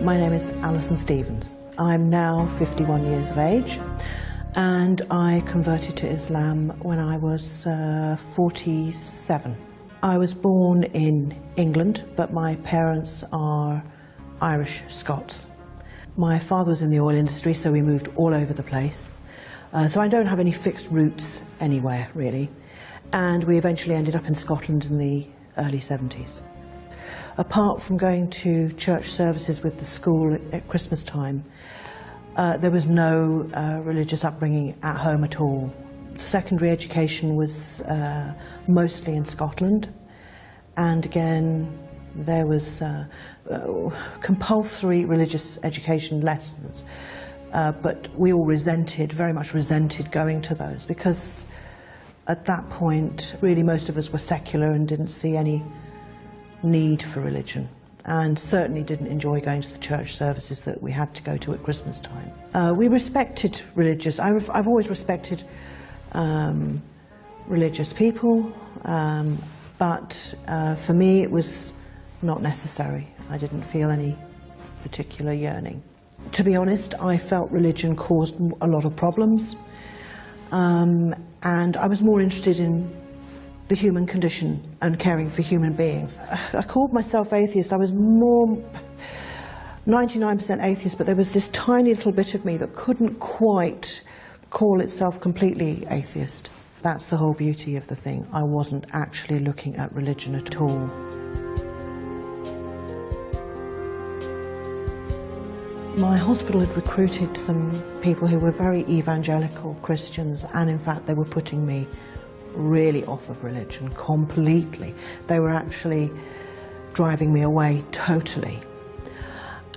My name is Alison Stevens. I'm now 51 years of age, and I converted to Islam when I was 47. I was born in England, but my parents are Irish Scots. My father was in the oil industry, so we moved all over the place. So I don't have any fixed roots anywhere, really. And we eventually ended up in Scotland in the early 70s. Apart from going to church services with the school at Christmas time, there was no religious upbringing at home at all. Secondary education was mostly in Scotland, and again there was compulsory religious education lessons, but we all very much resented going to those, because at that point really most of us were secular and didn't see any need for religion, and certainly didn't enjoy going to the church services that we had to go to at Christmas time. We respected religious. I've always respected religious people, but for me it was not necessary. I didn't feel any particular yearning. To be honest, I felt religion caused a lot of problems, and I was more interested in the human condition and caring for human beings. I called myself atheist. I was more 99% atheist, but there was this tiny little bit of me that couldn't quite call itself completely atheist. That's the whole beauty of the thing. I wasn't actually looking at religion at all. My hospital had recruited some people who were very evangelical Christians, and in fact they were putting me really off of religion completely. They were actually driving me away totally.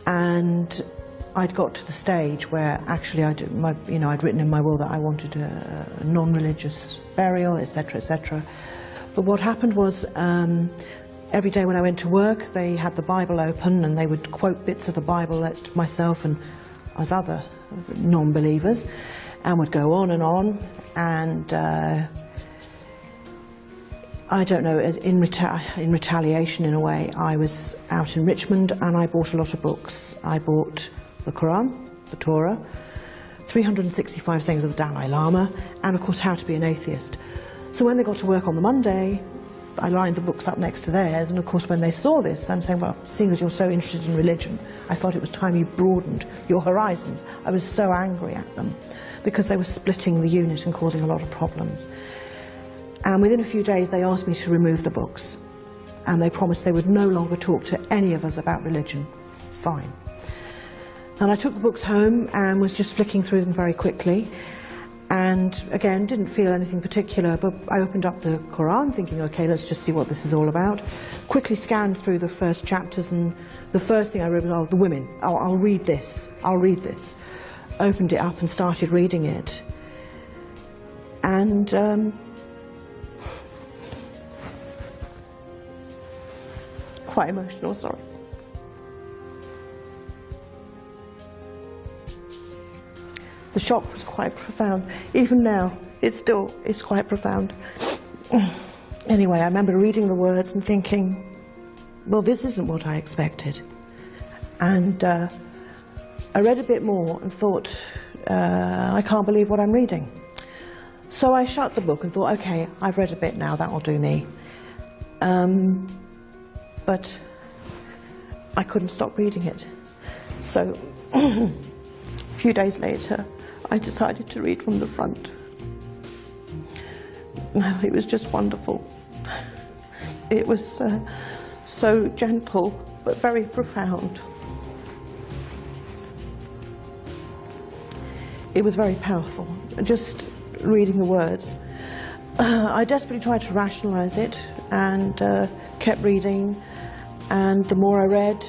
And I'd got to the stage where actually I'd written in my will that I wanted a non-religious burial, etc., etc. But what happened was, every day when I went to work, they had the Bible open and they would quote bits of the Bible at myself and as other non-believers, and would go on, and I don't know, in retaliation in a way, I was out in Richmond and I bought a lot of books. I bought the Qur'an, the Torah, 365 sayings of the Dalai Lama, and of course How to Be an Atheist. So when they got to work on the Monday, I lined the books up next to theirs, and of course when they saw this, I'm saying, well, seeing as you're so interested in religion, I thought it was time you broadened your horizons. I was so angry at them because they were splitting the unit and causing a lot of problems. And within a few days they asked me to remove the books, and they promised they would no longer talk to any of us about religion. Fine. And I took the books home and was just flicking through them very quickly, and again didn't feel anything particular, but I opened up the Qur'an thinking, okay, let's just see what this is all about. Quickly scanned through the first chapters, and the first thing I read was, oh, the women. Oh, I'll read this. Opened it up and started reading it, and quite emotional, sorry. The shock was quite profound. Even now, it's quite profound. Anyway, I remember reading the words and thinking, well, this isn't what I expected. And I read a bit more and thought, I can't believe what I'm reading. So I shut the book and thought, okay, I've read a bit now, that'll do me. But I couldn't stop reading it. So a few days later, I decided to read from the front. It was just wonderful. It was so gentle, but very profound. It was very powerful, just reading the words. I desperately tried to rationalize it and kept reading, and the more I read,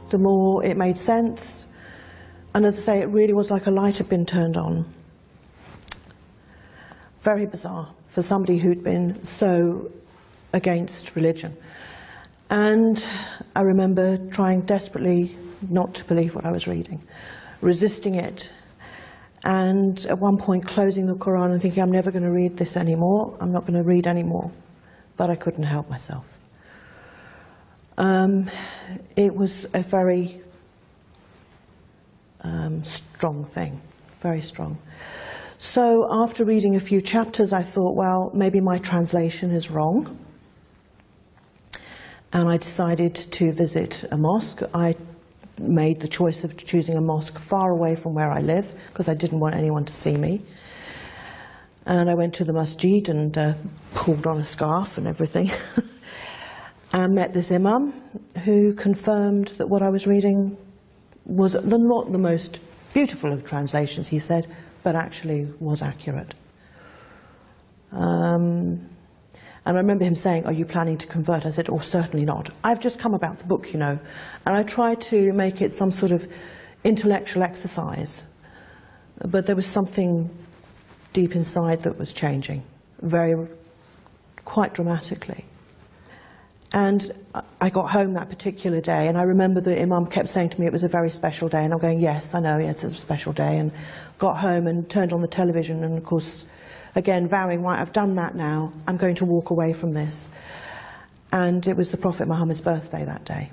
the more it made sense. And as I say, it really was like a light had been turned on. Very bizarre for somebody who'd been so against religion. And I remember trying desperately not to believe what I was reading, resisting it, and at one point closing the Qur'an and thinking, I'm never going to read this anymore, I'm not going to read anymore. But I couldn't help myself. It was a very strong thing, very strong. So after reading a few chapters, I thought, well, maybe my translation is wrong. And I decided to visit a mosque. I made the choice of choosing a mosque far away from where I live, because I didn't want anyone to see me. And I went to the masjid and pulled on a scarf and everything. And met this imam who confirmed that what I was reading was not the most beautiful of translations, he said, but actually was accurate. And I remember him saying, "Are you planning to convert?" I said, "Oh, certainly not. I've just come about the book, you know." And I tried to make it some sort of intellectual exercise, but there was something deep inside that was changing, quite dramatically. And I got home that particular day, and I remember the imam kept saying to me it was a very special day, and I'm going, yes, I know, it's a special day, and got home and turned on the television, and of course, again, vowing, right, I've done that now, I'm going to walk away from this. And it was the Prophet Muhammad's birthday that day.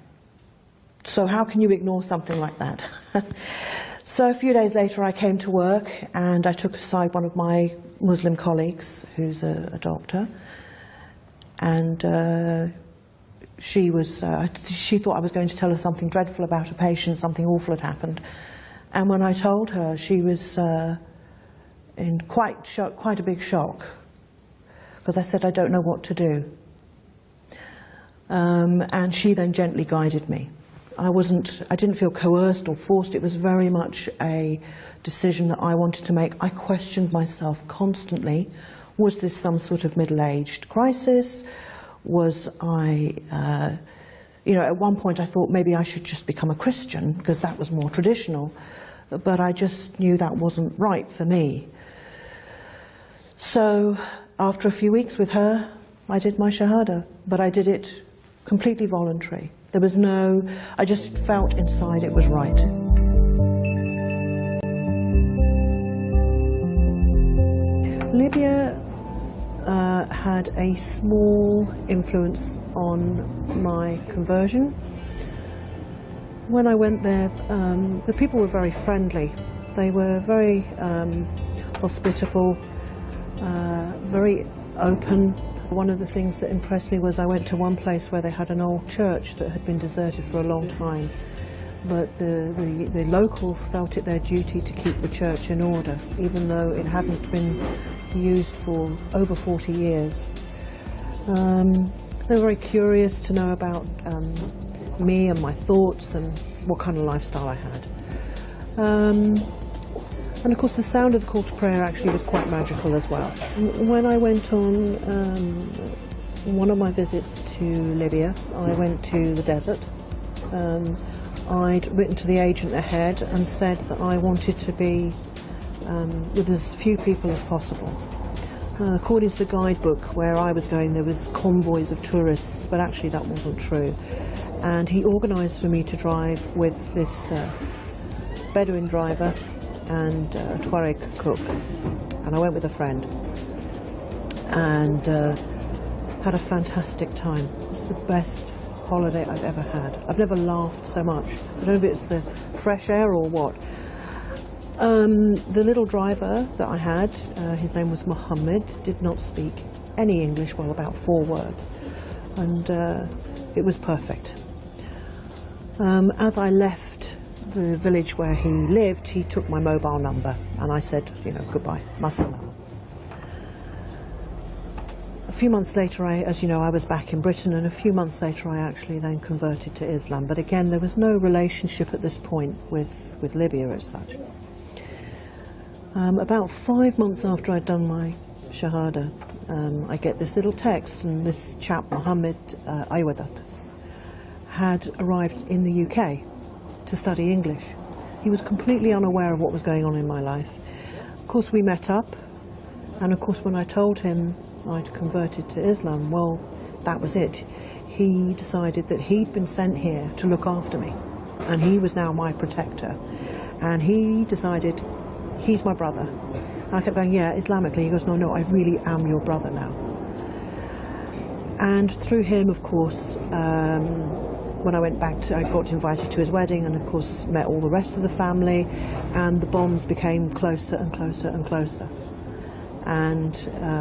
So how can you ignore something like that? So a few days later I came to work, and I took aside one of my Muslim colleagues, who's a doctor, and she thought I was going to tell her something dreadful about a patient, something awful had happened. And when I told her, she was in quite a big shock, because I said, I don't know what to do. And she then gently guided me. I didn't feel coerced or forced. It was very much a decision that I wanted to make. I questioned myself constantly. Was this some sort of middle-aged crisis? Was I, at one point I thought maybe I should just become a Christian, because that was more traditional. But I just knew that wasn't right for me. So after a few weeks with her, I did my Shahada, but I did it completely voluntary. There was I just felt inside it was right. Libya had a small influence on my conversion. When I went there, the people were very friendly. They were very hospitable, very open. One of the things that impressed me was I went to one place where they had an old church that had been deserted for a long time, but the locals felt it their duty to keep the church in order, even though it hadn't been used for over 40 years. They were very curious to know about me and my thoughts and what kind of lifestyle I had. And of course the sound of the call to prayer actually was quite magical as well. When I went on one of my visits to Libya, I went to the desert. I'd written to the agent ahead and said that I wanted to be with as few people as possible. According to the guidebook where I was going, there was convoys of tourists, but actually that wasn't true. And he organised for me to drive with this Bedouin driver and a Tuareg cook, and I went with a friend and had a fantastic time. It's the best holiday I've ever had. I've never laughed so much. I don't know if it's the fresh air or what. The little driver that I had, his name was Mohammed, did not speak any English, well, about 4 words, and it was perfect. As I left the village where he lived, he took my mobile number, and I said, goodbye, masalam. A few months later, as you know, I was back in Britain, and a few months later I actually then converted to Islam. But again, there was no relationship at this point with Libya as such. About 5 months after I'd done my Shahada, I get this little text, and this chap, Mohammed Aywadat, had arrived in the UK to study English. He was completely unaware of what was going on in my life. Of course we met up, and of course when I told him I'd converted to Islam, well, that was it. He decided that he'd been sent here to look after me, and he was now my protector, and he decided he's my brother. And I kept going, yeah, Islamically. He goes, no, I really am your brother now. And through him, of course, when I went back I got invited to his wedding, and of course met all the rest of the family, and the bonds became closer and closer and closer. And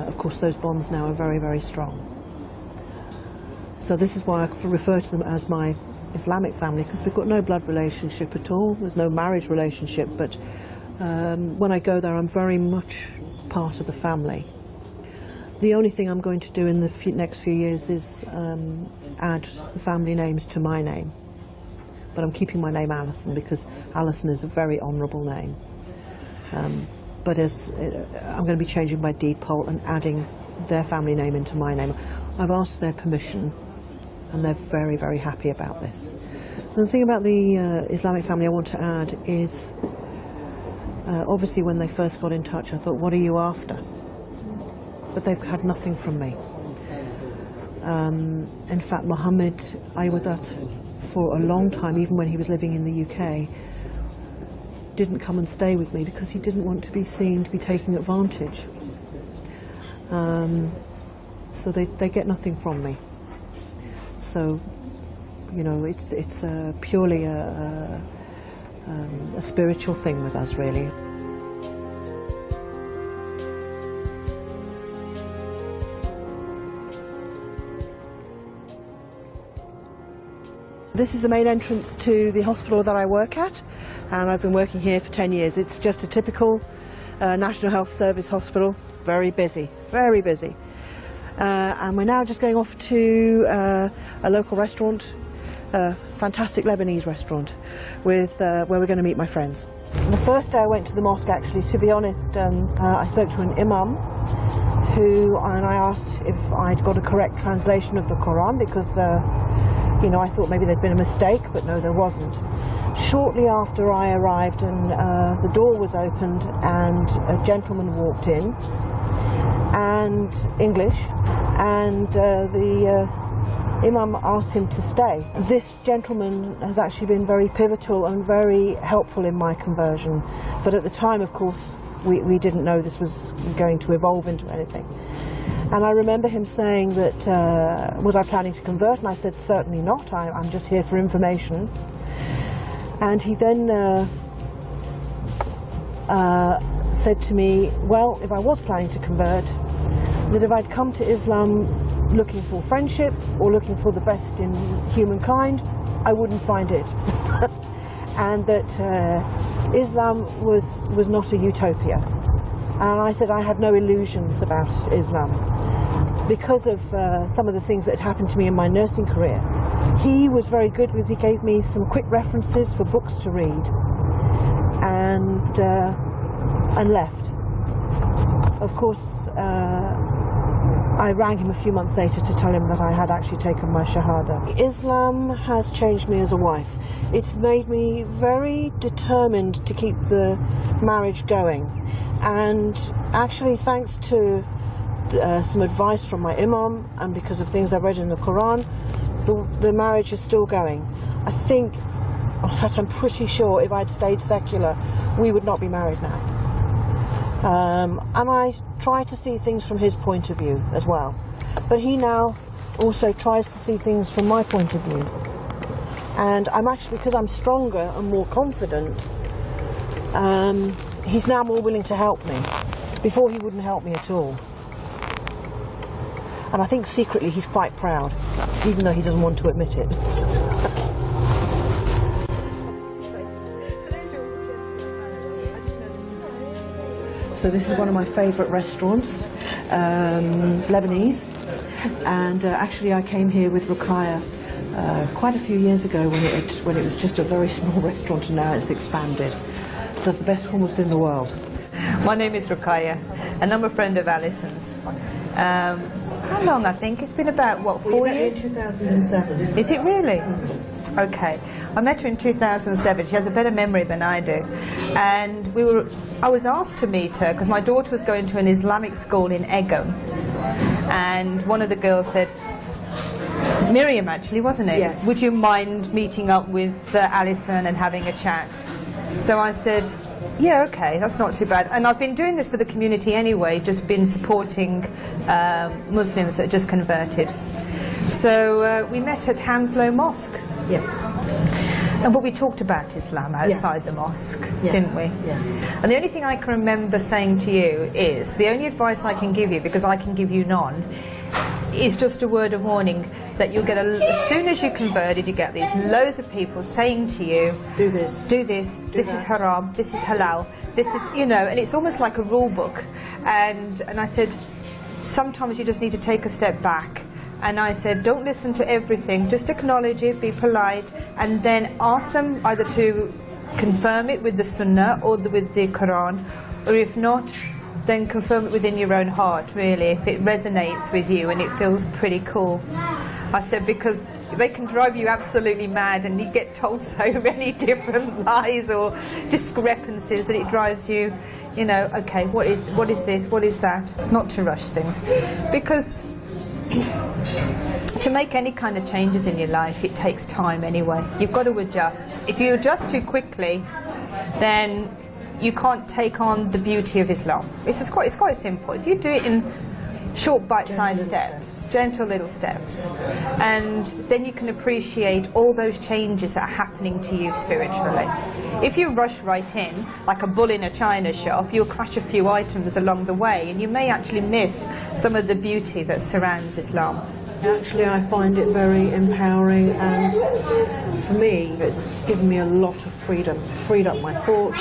of course those bonds now are very, very strong. So this is why I refer to them as my Islamic family, because we've got no blood relationship at all. There's no marriage relationship, but when I go there I'm very much part of the family. The only thing I'm going to do in the next few years is add the family names to my name. But I'm keeping my name Alison, because Alison is a very honourable name. But I'm going to be changing my deed poll and adding their family name into my name. I've asked their permission, and they're very, very happy about this. And the thing about the Islamic family I want to add is, obviously when they first got in touch I thought, what are you after? But they've had nothing from me. In fact, Mohammed Aywadat, for a long time, even when he was living in the UK, didn't come and stay with me because he didn't want to be seen to be taking advantage. So they get nothing from me. So, you know, it's purely a spiritual thing with us, really. This is the main entrance to the hospital that I work at, and I've been working here for 10 years. It's just a typical National Health Service hospital, very busy, very busy. And we're now just going off to a local restaurant, a fantastic Lebanese restaurant, where we're going to meet my friends. And the first day I went to the mosque, actually, to be honest, I spoke to an imam and I asked if I'd got a correct translation of the Qur'an, because you know, I thought maybe there'd been a mistake, but no, there wasn't. Shortly after I arrived, and the door was opened and a gentleman walked in, and English, and the Imam asked him to stay. This gentleman has actually been very pivotal and very helpful in my conversion, but at the time, of course, we didn't know this was going to evolve into anything. And I remember him saying that, was I planning to convert? And I said, certainly not, I'm just here for information. And he then said to me, well, if I was planning to convert, that if I'd come to Islam looking for friendship or looking for the best in humankind, I wouldn't find it. And that Islam was not a utopia. And I said I had no illusions about Islam because of some of the things that had happened to me in my nursing career. He was very good because he gave me some quick references for books to read, and left. Of course, I rang him a few months later to tell him that I had actually taken my Shahada. Islam has changed me as a wife. It's made me very determined to keep the marriage going. And actually, thanks to some advice from my imam and because of things I've read in the Quran, the marriage is still going. I think, in fact, I'm pretty sure if I'd stayed secular, we would not be married now. And I try to see things from his point of view as well. But he now also tries to see things from my point of view. And I'm actually, because I'm stronger and more confident, he's now more willing to help me. Before he wouldn't help me at all. And I think secretly he's quite proud, even though he doesn't want to admit it. So this is one of my favourite restaurants, Lebanese, and actually I came here with Ruqayya quite a few years ago when it was just a very small restaurant, and now it's expanded. It does the best hummus in the world. My name is Ruqayya, and I'm a friend of Alison's. How long? I think it's been about, what, 4 years? In 2007. Is it really? Okay. I met her in 2007. She has a better memory than I do. And I was asked to meet her because my daughter was going to an Islamic school in Egham. And one of the girls said, Miriam actually, wasn't it? Yes. Would you mind meeting up with Alison and having a chat? So I said, yeah, okay, that's not too bad. And I've been doing this for the community anyway, just been supporting Muslims that just converted. So we met at Hounslow Mosque And but we talked about Islam outside the mosque, didn't we? And the only thing I can remember saying to you is, the only advice I can give you, because I can give you none, is just a word of warning that you'll get, as soon as you converted, you get these loads of people saying to you, do this, this is haram, this is halal, this is, you know, and it's almost like a rule book. And I said, sometimes you just need to take a step back. And I said, don't listen to everything, just acknowledge it, be polite, and then ask them either to confirm it with the Sunnah or with the Qur'an, or if not, then confirm it within your own heart, really, if it resonates with you and it feels pretty cool. I said, because they can drive you absolutely mad and you get told so many different lies or discrepancies that it drives you, you know, okay, what is this, what is that? Not to rush things. Because to make any kind of changes in your life, it takes time anyway. You've got to adjust. If you adjust too quickly, then you can't take on the beauty of Islam. It's quite simple. If you do it in short bite-sized steps, gentle little steps, and then you can appreciate all those changes that are happening to you spiritually. If you rush right in, like a bull in a china shop, you'll crash a few items along the way, and you may actually miss some of the beauty that surrounds Islam. Actually, I find it very empowering, and for me, it's given me a lot of freedom. Freed up my thought.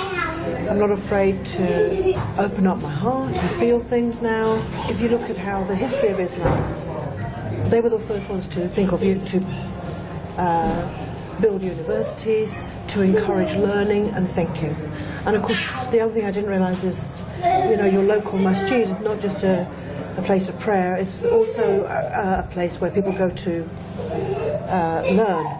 I'm not afraid to open up my heart and feel things now. If you look at how the history of Islam, they were the first ones to think of you to build universities, to encourage learning and thinking. And of course, the other thing I didn't realise is, you know, your local masjid is not just a place of prayer, it's also a place where people go to learn.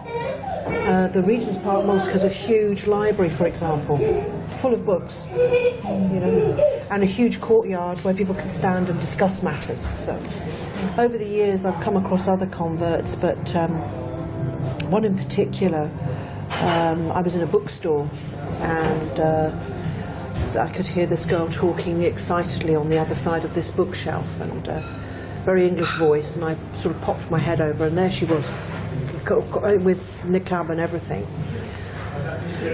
The Regent's Park Mosque has a huge library, for example, full of books, you know, and a huge courtyard where people can stand and discuss matters. So, over the years I've come across other converts, but one in particular, I was in a bookstore and I could hear this girl talking excitedly on the other side of this bookshelf, and very English voice, and I sort of popped my head over, and there she was, with niqab and everything.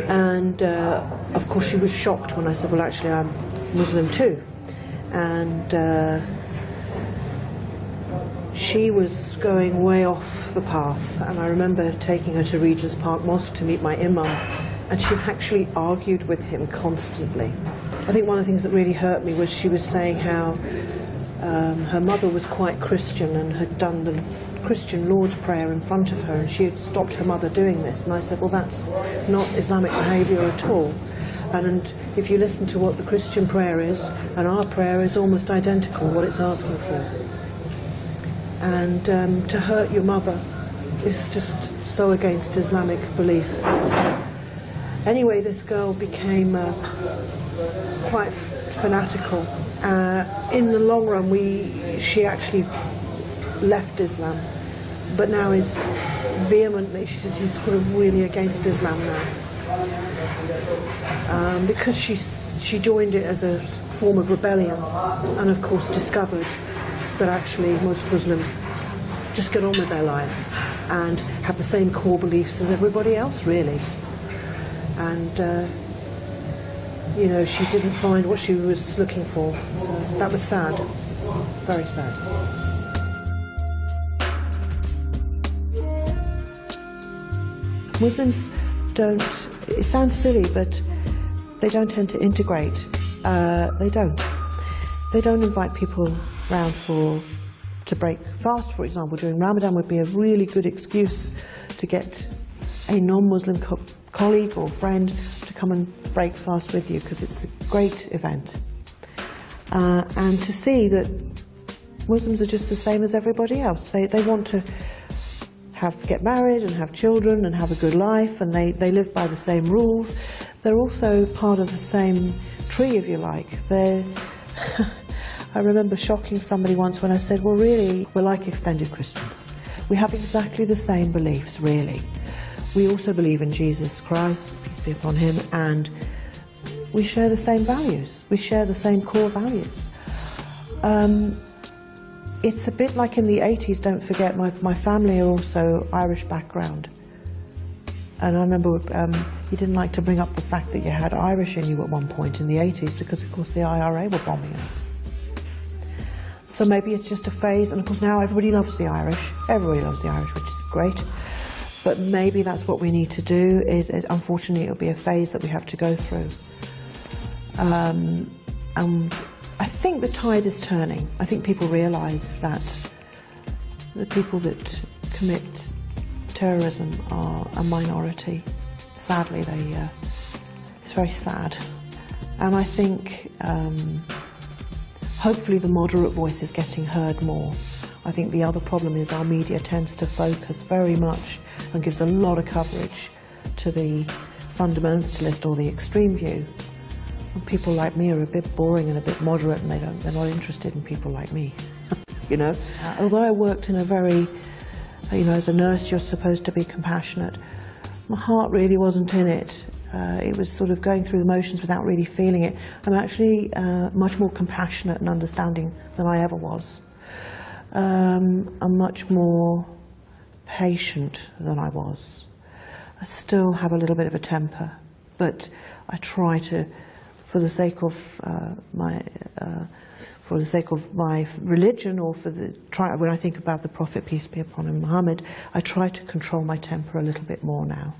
And of course she was shocked when I said, well, actually I'm Muslim too. And she was going way off the path, and I remember taking her to Regent's Park Mosque to meet my imam, and she actually argued with him constantly. I think one of the things that really hurt me was she was saying how her mother was quite Christian and had done the Christian Lord's Prayer in front of her, and she had stopped her mother doing this. And I said, well, that's not Islamic behaviour at all. And if you listen to what the Christian prayer is, and our prayer is almost identical, what it's asking for. And to hurt your mother is just so against Islamic belief. Anyway, this girl became quite fanatical. In the long run, she actually left Islam, but now is vehemently, she's sort of really against Islam now. Because she joined it as a form of rebellion, and of course discovered that actually most Muslims just get on with their lives and have the same core beliefs as everybody else, really. And you know, she didn't find what she was looking for, so that was sad, very sad. Muslims don't, it sounds silly, but they don't tend to integrate. They don't invite people round to break fast, for example. During Ramadan would be a really good excuse to get a non-Muslim colleague or friend to come and break fast with you, because it's a great event. And to see that Muslims are just the same as everybody else. They want to get married and have children and have a good life, and they live by the same rules. They're also part of the same tree, if you like. I remember shocking somebody once when I said, well, really, we're like extended Christians. We have exactly the same beliefs, really. We also believe in Jesus Christ, peace be upon him, and we share the same values. We share the same core values. It's a bit like in the 80s, don't forget, my family are also Irish background. And I remember you didn't like to bring up the fact that you had Irish in you at one point in the 80s because, of course, the IRA were bombing us. So maybe it's just a phase, and of course now everybody loves the Irish. Everybody loves the Irish, which is great. But maybe that's what we need to do, unfortunately it'll be a phase that we have to go through. And I think the tide is turning. I think people realise that the people that commit terrorism are a minority. Sadly, it's very sad. And I think hopefully the moderate voice is getting heard more. I think the other problem is our media tends to focus very much and gives a lot of coverage to the fundamentalist or the extreme view. And people like me are a bit boring and a bit moderate, and they're not interested in people like me. You know, although I worked in a very, you know, as a nurse you're supposed to be compassionate, my heart really wasn't in it. It was sort of going through the motions without really feeling it. I'm actually much more compassionate and understanding than I ever was. I'm much more patient than I was. I still have a little bit of a temper, but I try to, for the sake of my religion, or when I think about the Prophet, peace be upon him, Muhammad, I try to control my temper a little bit more now.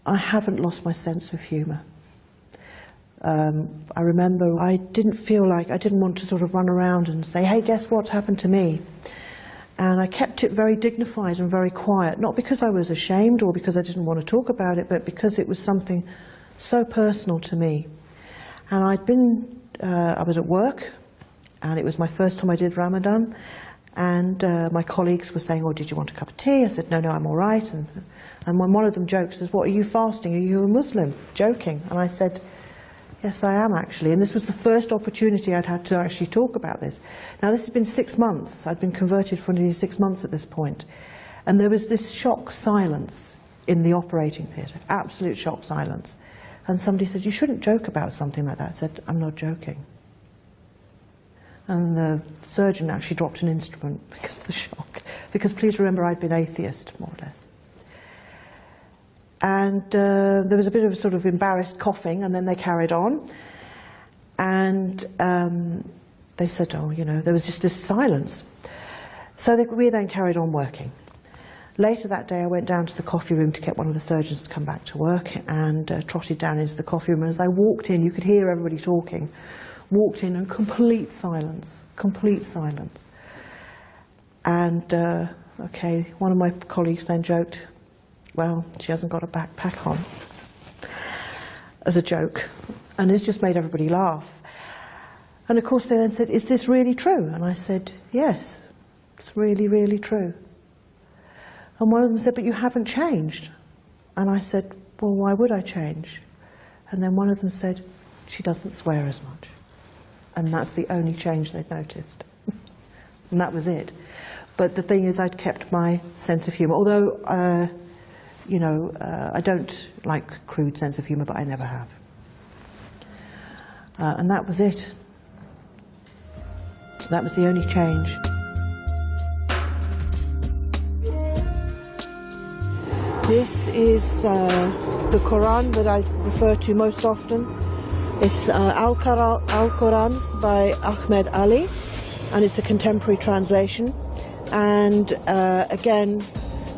I haven't lost my sense of humour. I remember I didn't want to sort of run around and say, hey, guess what's happened to me? And I kept it very dignified and very quiet, not because I was ashamed or because I didn't want to talk about it, but because it was something so personal to me. And I was at work, and it was my first time I did Ramadan, and my colleagues were saying, oh, did you want a cup of tea? I said, no, I'm all right. And when one of them joked, says, what, are you fasting? Are you a Muslim? Joking. And I said, yes, I am actually. And this was the first opportunity I'd had to actually talk about this. Now, this has been 6 months. I'd been converted for nearly 6 months at this point. And there was this shock silence in the operating theatre, absolute shock silence. And somebody said, you shouldn't joke about something like that. I said, I'm not joking. And the surgeon actually dropped an instrument because of the shock. Because please remember, I'd been atheist, more or less. And there was a bit of a sort of embarrassed coughing, and then they carried on. And they said, oh, you know, there was just this silence. So we then carried on working. Later that day, I went down to the coffee room to get one of the surgeons to come back to work, and trotted down into the coffee room. And as I walked in, you could hear everybody talking. Walked in, and complete silence, complete silence. And, okay, one of my colleagues then joked, well, she hasn't got a backpack on, as a joke. And it's just made everybody laugh. And of course they then said, is this really true? And I said, yes, it's really, really true. And one of them said, but you haven't changed. And I said, well, why would I change? And then one of them said, she doesn't swear as much. And that's the only change they'd noticed. And that was it. But the thing is, I'd kept my sense of humour. Although, you know, I don't like crude sense of humour, but I never have. And that was it. That was the only change. This is the Qur'an that I refer to most often. It's Al-Quran by Ahmed Ali, and it's a contemporary translation. And again,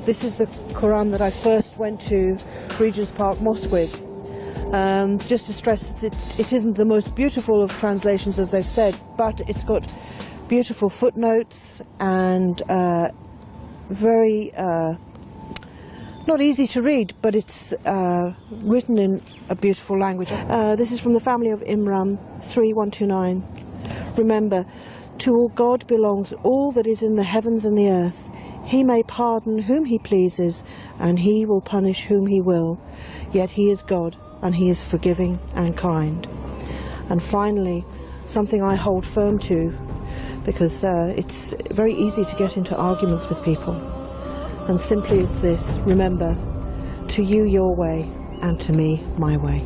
this is the Qur'an that I first went to Regent's Park Mosque with. Just to stress that it isn't the most beautiful of translations, as they've said, but it's got beautiful footnotes and very not easy to read, but it's written in a beautiful language. This is from the family of Imran 3129. Remember, to God belongs all that is in the heavens and the earth. He may pardon whom he pleases, and he will punish whom he will. Yet he is God, and he is forgiving and kind. And finally, something I hold firm to, because it's very easy to get into arguments with people. And simply it's this: remember, to you your way, and to me my way.